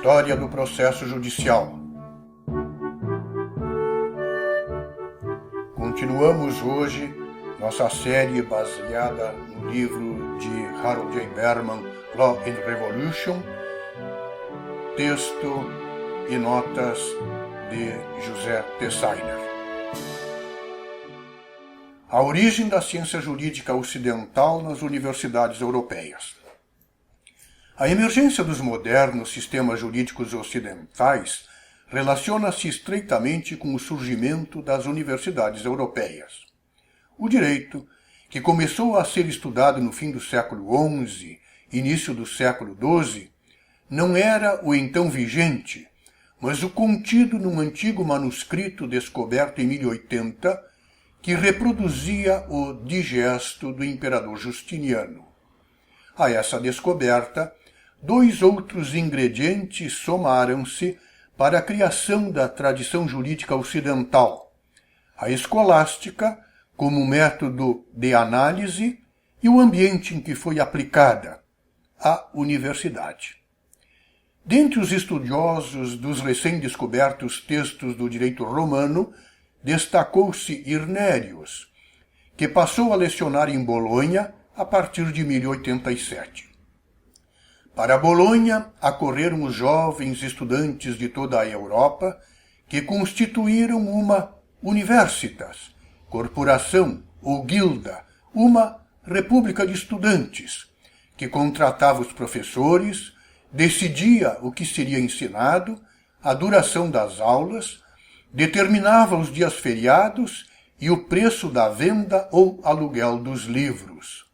História do processo judicial. Continuamos hoje nossa série baseada no livro de Harold J. Berman, Law and Revolution, texto e notas de José Tessiner. A origem da ciência jurídica ocidental nas universidades europeias. A emergência dos modernos sistemas jurídicos ocidentais relaciona-se estreitamente com o surgimento das universidades europeias. O direito, que começou a ser estudado no fim do século XI, início do século XII, não era o então vigente, mas o contido num antigo manuscrito descoberto em 1080, que reproduzia o digesto do imperador Justiniano. A essa descoberta, dois outros ingredientes somaram-se para a criação da tradição jurídica ocidental: a escolástica, como método de análise, e o ambiente em que foi aplicada, a universidade. Dentre os estudiosos dos recém-descobertos textos do direito romano, destacou-se Irnerius, que passou a lecionar em Bolonha a partir de 1087. Para Bolonha acorreram os jovens estudantes de toda a Europa, que constituíram uma universitas, corporação ou guilda, uma república de estudantes, que contratava os professores, decidia o que seria ensinado, a duração das aulas, determinava os dias feriados e o preço da venda ou aluguel dos livros.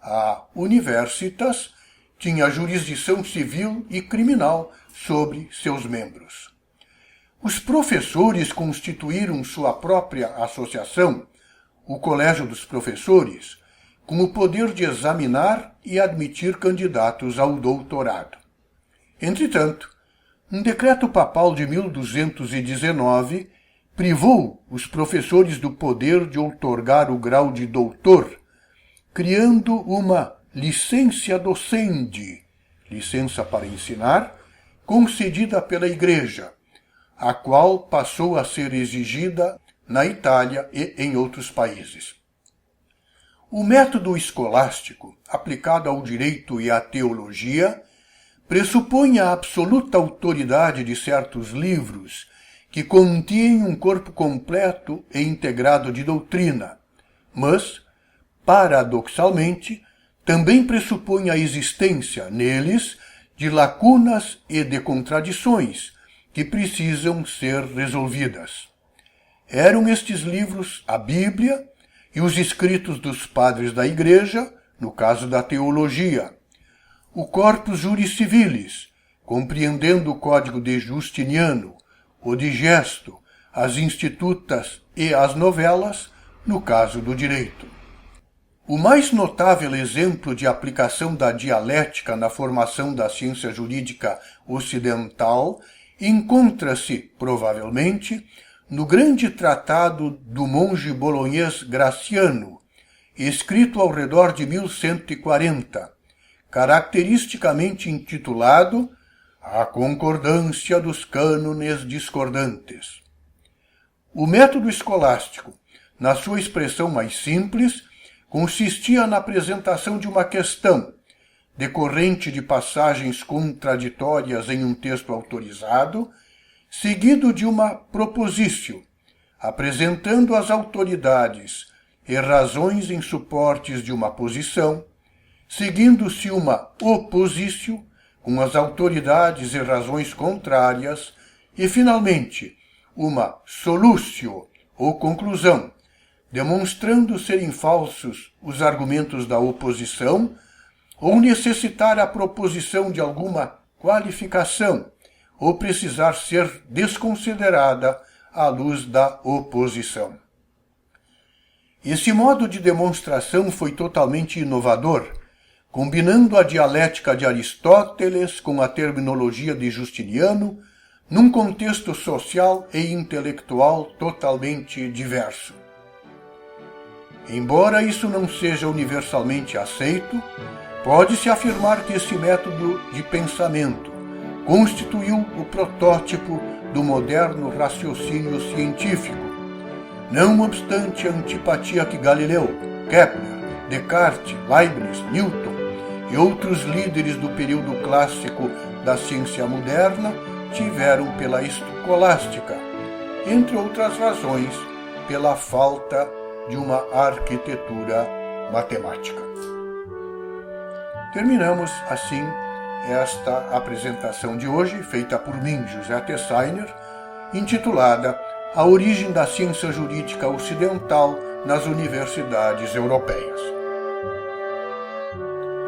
A universitas tinha jurisdição civil e criminal sobre seus membros. Os professores constituíram sua própria associação, o Colégio dos Professores, com o poder de examinar e admitir candidatos ao doutorado. Entretanto, um decreto papal de 1219 privou os professores do poder de outorgar o grau de doutor, criando uma licença docendi, licença para ensinar, concedida pela Igreja, a qual passou a ser exigida na Itália e em outros países. O método escolástico, aplicado ao direito e à teologia, pressupõe a absoluta autoridade de certos livros que contêm um corpo completo e integrado de doutrina, mas, paradoxalmente, também pressupõe a existência, neles, de lacunas e de contradições que precisam ser resolvidas. Eram estes livros a Bíblia e os escritos dos padres da Igreja, no caso da teologia, o Corpus Juris Civilis, compreendendo o Código de Justiniano, o Digesto, as Institutas e as novelas, no caso do direito. O mais notável exemplo de aplicação da dialética na formação da ciência jurídica ocidental encontra-se, provavelmente, no grande tratado do monge bolonhês Graciano, escrito ao redor de 1140, caracteristicamente intitulado A Concordância dos Cânones Discordantes. O método escolástico, na sua expressão mais simples, consistia na apresentação de uma questão, decorrente de passagens contraditórias em um texto autorizado, seguido de uma proposição, apresentando às autoridades e razões em suportes de uma posição, seguindo-se uma oposição com as autoridades e razões contrárias e, finalmente, uma solutio ou conclusão, demonstrando serem falsos os argumentos da oposição ou necessitar a proposição de alguma qualificação ou precisar ser desconsiderada à luz da oposição. Esse modo de demonstração foi totalmente inovador, combinando a dialética de Aristóteles com a terminologia de Justiniano, num contexto social e intelectual totalmente diverso. Embora isso não seja universalmente aceito, pode-se afirmar que esse método de pensamento, constituiu o protótipo do moderno raciocínio científico. Não obstante a antipatia que Galileu, Kepler, Descartes, Leibniz, Newton e outros líderes do período clássico da ciência moderna tiveram pela escolástica, entre outras razões, pela falta de uma arquitetura matemática. Terminamos assim esta apresentação de hoje, feita por mim, José Tessainer, intitulada A Origem da Ciência Jurídica Ocidental nas Universidades Europeias.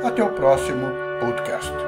Até o próximo podcast.